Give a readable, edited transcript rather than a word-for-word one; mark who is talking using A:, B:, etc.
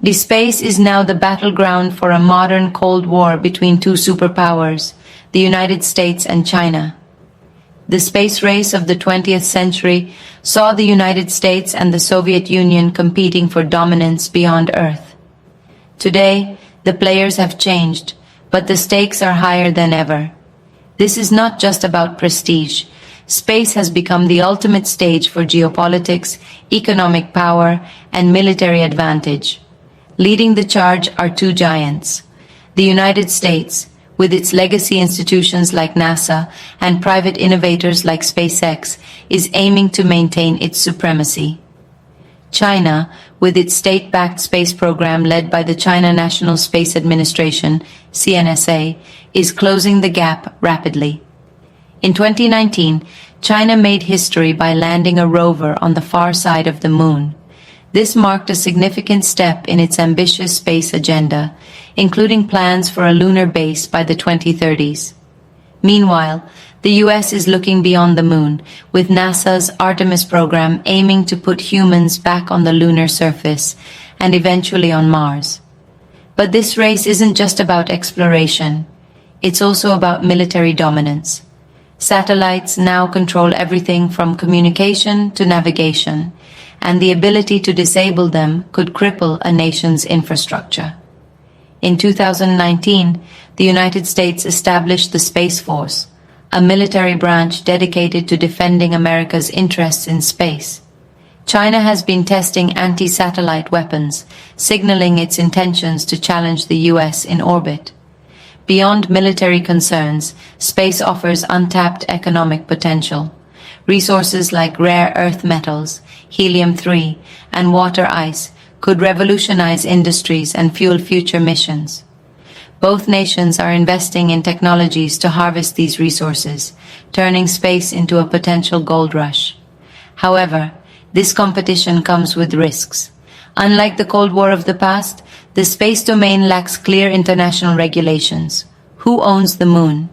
A: The space is now the battleground for a modern Cold War between two superpowers, the United States and China. The space race of the 20th century saw the United States and the Soviet Union competing for dominance beyond Earth. Today, the players have changed, but the stakes are higher than ever. This is not just about prestige. Space has become the ultimate stage for geopolitics, economic power, and military advantage. Leading the charge are two giants. The United States, with its legacy institutions like NASA and private innovators like SpaceX, is aiming to maintain its supremacy. China, with its state-backed space program led by the China National Space Administration, CNSA, is closing the gap rapidly. In 2019, China made history by landing a rover on the far side of the moon. This marked a significant step in its ambitious space agenda, including plans for a lunar base by the 2030s. Meanwhile, the US is looking beyond the moon, with NASA's Artemis program aiming to put humans back on the lunar surface and eventually on Mars. But this race isn't just about exploration. It's also about military dominance. Satellites now control everything from communication to navigation, and the ability to disable them could cripple a nation's infrastructure. In 2019, the United States established the Space Force, a military branch dedicated to defending America's interests in space. China has been testing anti-satellite weapons, signaling its intentions to challenge the US in orbit. Beyond military concerns, space offers untapped economic potential. Resources like rare earth metals, helium-3, and water ice could revolutionize industries and fuel future missions. Both nations are investing in technologies to harvest these resources, turning space into a potential gold rush. However, this competition comes with risks. Unlike the Cold War of the past, the space domain lacks clear international regulations. Who owns the moon?